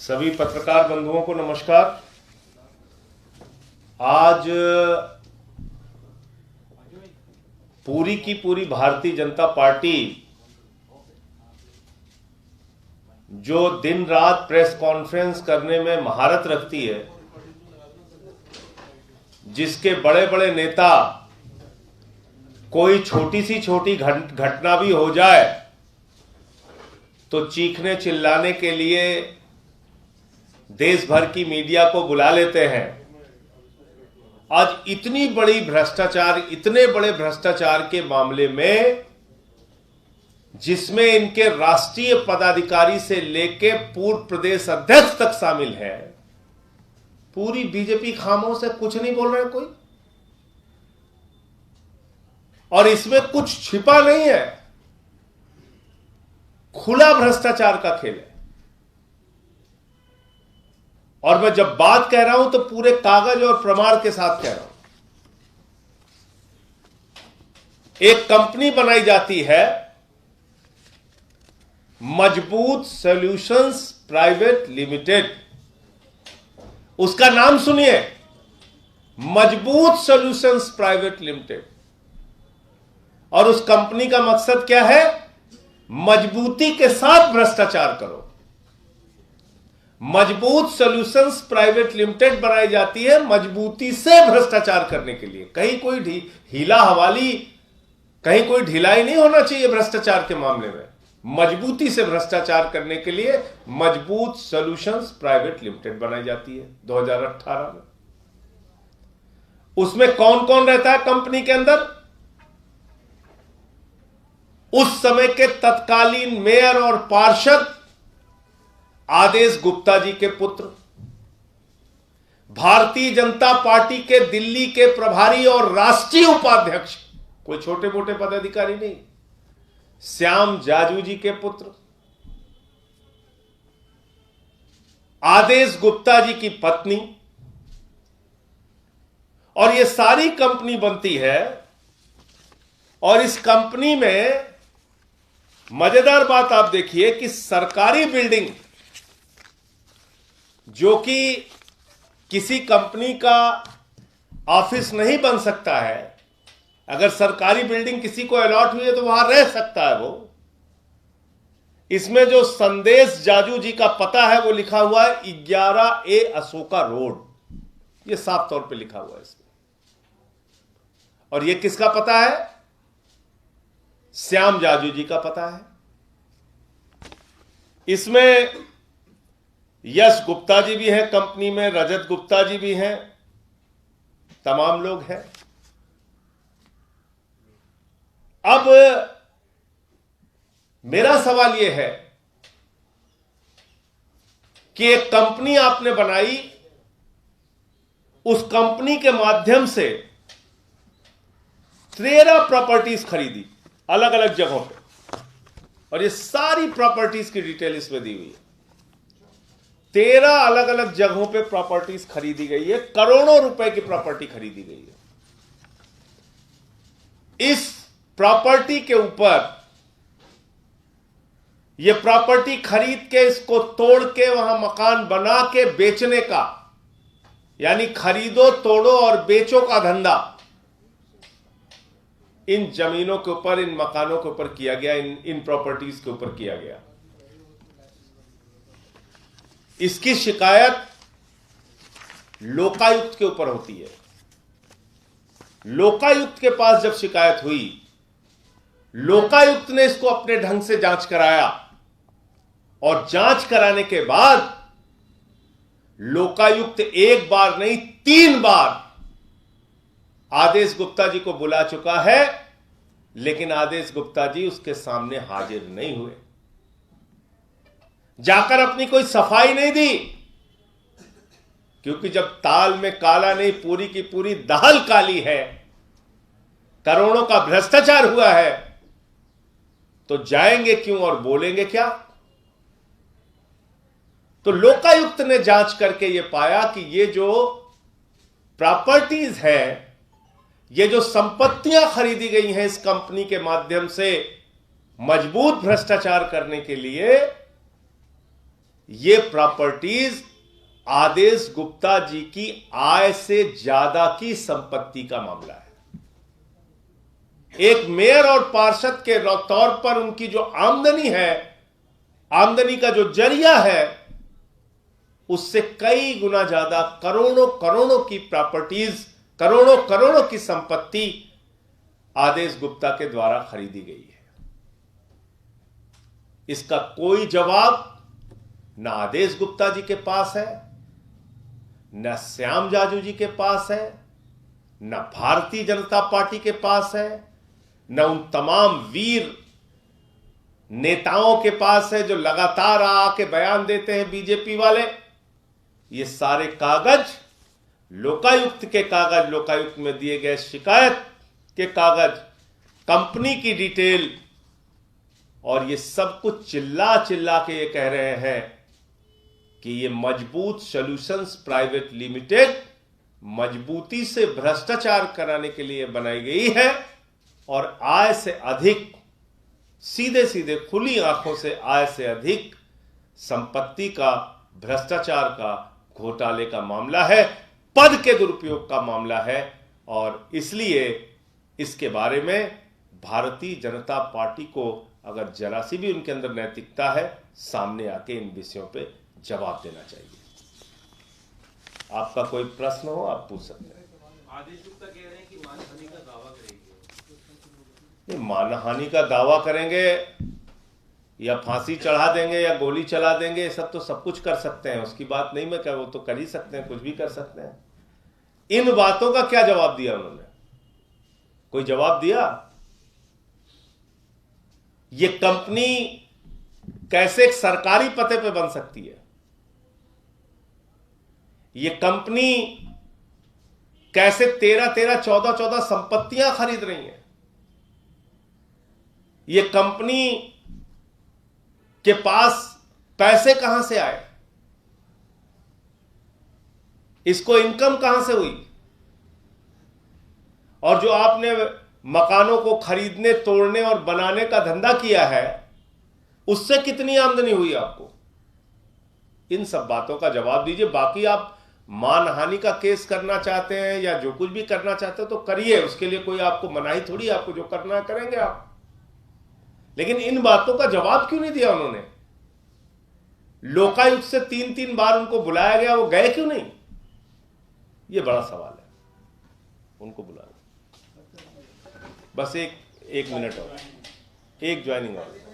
सभी पत्रकार बंधुओं को नमस्कार। आज पूरी की पूरी भारतीय जनता पार्टी जो दिन रात प्रेस कॉन्फ्रेंस करने में महारत रखती है, जिसके बड़े बड़े नेता कोई छोटी सी छोटी घटना भी हो जाए तो चीखने चिल्लाने के लिए देश भर की मीडिया को बुला लेते हैं। आज इतने बड़े भ्रष्टाचार के मामले में, जिसमें इनके राष्ट्रीय पदाधिकारी से लेके पूर्व प्रदेश अध्यक्ष तक शामिल है, पूरी बीजेपी खामोश है, कुछ नहीं बोल रहे कोई। और इसमें कुछ छिपा नहीं है, खुला भ्रष्टाचार का खेल है। और मैं जब बात कह रहा हूं तो पूरे कागज और प्रमाण के साथ कह रहा हूं। एक कंपनी बनाई जाती है, मजबूत सॉल्यूशंस प्राइवेट लिमिटेड। उसका नाम सुनिए, मजबूत सॉल्यूशंस प्राइवेट लिमिटेड। और उस कंपनी का मकसद क्या है? मजबूती के साथ भ्रष्टाचार करो। मजबूत सॉल्यूशंस प्राइवेट लिमिटेड बनाई जाती है मजबूती से भ्रष्टाचार करने के लिए। कहीं कोई हीला हवाली, कहीं कोई ढिलाई नहीं होना चाहिए भ्रष्टाचार के मामले में। मजबूती से भ्रष्टाचार करने के लिए मजबूत सॉल्यूशंस प्राइवेट लिमिटेड बनाई जाती है 2018 में। उसमें कौन कौन रहता है कंपनी के अंदर? उस समय के तत्कालीन मेयर और पार्षद आदेश गुप्ता जी के पुत्र, भारतीय जनता पार्टी के दिल्ली के प्रभारी और राष्ट्रीय उपाध्यक्ष, कोई छोटे मोटे पदाधिकारी नहीं, श्याम जाजू जी के पुत्र, आदेश गुप्ता जी की पत्नी। और यह सारी कंपनी बनती है। और इस कंपनी में मजेदार बात आप देखिए कि सरकारी बिल्डिंग, जो कि किसी कंपनी का ऑफिस नहीं बन सकता है, अगर सरकारी बिल्डिंग किसी को अलॉट हुई है तो वहां रह सकता है वो। इसमें जो संदेश जाजू जी का पता है वो लिखा हुआ है 11A अशोका रोड, ये साफ तौर पे लिखा हुआ है इसमें। और ये किसका पता है? श्याम जाजू जी का पता है। इसमें यश गुप्ता जी भी हैं कंपनी में, रजत गुप्ता जी भी हैं, तमाम लोग हैं। अब मेरा सवाल यह है कि एक कंपनी आपने बनाई, उस कंपनी के माध्यम से 13 प्रॉपर्टीज खरीदी अलग अलग जगहों पे। और ये सारी प्रॉपर्टीज की डिटेल इसमें दी हुई है। 13 अलग अलग जगहों पे प्रॉपर्टीज खरीदी गई है, करोड़ों रुपए की प्रॉपर्टी खरीदी गई है। इस प्रॉपर्टी के ऊपर, यह प्रॉपर्टी खरीद के इसको तोड़ के वहां मकान बना के बेचने का, यानी खरीदो तोड़ो और बेचो का धंधा इन जमीनों के ऊपर, इन मकानों के ऊपर किया गया, इन प्रॉपर्टीज के ऊपर किया गया। इसकी शिकायत लोकायुक्त के ऊपर होती है। लोकायुक्त के पास जब शिकायत हुई, लोकायुक्त ने इसको अपने ढंग से जांच कराया। और जांच कराने के बाद लोकायुक्त एक बार नहीं 3 बार आदेश गुप्ता जी को बुला चुका है, लेकिन आदेश गुप्ता जी उसके सामने हाजिर नहीं हुए, जाकर अपनी कोई सफाई नहीं दी। क्योंकि जब ताल में काला नहीं, पूरी की पूरी दाल काली है, करोड़ों का भ्रष्टाचार हुआ है, तो जाएंगे क्यों और बोलेंगे क्या? तो लोकायुक्त ने जांच करके यह पाया कि ये जो प्रॉपर्टीज है, ये जो संपत्तियां खरीदी गई हैं इस कंपनी के माध्यम से मजबूत भ्रष्टाचार करने के लिए, ये प्रॉपर्टीज आदेश गुप्ता जी की आय से ज्यादा की संपत्ति का मामला है। एक मेयर और पार्षद के तौर पर उनकी जो आमदनी है, आमदनी का जो जरिया है, उससे कई गुना ज्यादा करोड़ों करोड़ों की प्रॉपर्टीज, करोड़ों करोड़ों की संपत्ति आदेश गुप्ता के द्वारा खरीदी गई है। इसका कोई जवाब न आदेश गुप्ता जी के पास है, न श्याम जाजू जी के पास है, न भारतीय जनता पार्टी के पास है, न उन तमाम वीर नेताओं के पास है जो लगातार आके बयान देते हैं बीजेपी वाले। ये सारे कागज लोकायुक्त के कागज, लोकायुक्त में दिए गए शिकायत के कागज, कंपनी की डिटेल, और ये सब कुछ चिल्ला चिल्ला के ये कह रहे हैं कि ये मजबूत सॉल्यूशंस प्राइवेट लिमिटेड मजबूती से भ्रष्टाचार कराने के लिए बनाई गई है और आय से अधिक, सीधे सीधे खुली आंखों से आय से अधिक संपत्ति का, भ्रष्टाचार का, घोटाले का मामला है, पद के दुरुपयोग का मामला है। और इसलिए इसके बारे में भारतीय जनता पार्टी को अगर जरा सी भी उनके अंदर नैतिकता है, सामने आके इन विषयों पे जवाब देना चाहिए। आपका कोई प्रश्न हो आप पूछ सकते हैं। आदेश गुप्ता कह रहे हैं कि मानहानि का दावा करेंगे। मानहानि का दावा करेंगे या फांसी चढ़ा देंगे या गोली चला देंगे, सब तो सब कुछ कर सकते हैं, उसकी बात नहीं मैं कह, वो तो कर ही सकते हैं, कुछ भी कर सकते हैं। इन बातों का क्या जवाब दिया उन्होंने? कोई जवाब दिया? ये कंपनी कैसे एक सरकारी पते पे बन सकती है? ये कंपनी कैसे 13-13, 14-14 संपत्तियां खरीद रही हैं? ये कंपनी के पास पैसे कहां से आए? इसको इनकम कहां से हुई? और जो आपने मकानों को खरीदने, तोड़ने और बनाने का धंधा किया है, उससे कितनी आमदनी हुई आपको? इन सब बातों का जवाब दीजिए। बाकी आप मानहानि का केस करना चाहते हैं या जो कुछ भी करना चाहते हो तो करिए, उसके लिए कोई आपको मनाही थोड़ी, आपको जो करना है करेंगे आप। लेकिन इन बातों का जवाब क्यों नहीं दिया उन्होंने? लोकायुक्त से 3-3 बार उनको बुलाया गया, वो गए क्यों नहीं? ये बड़ा सवाल है। उनको बुला बस एक मिनट और, एक ज्वाइनिंग और।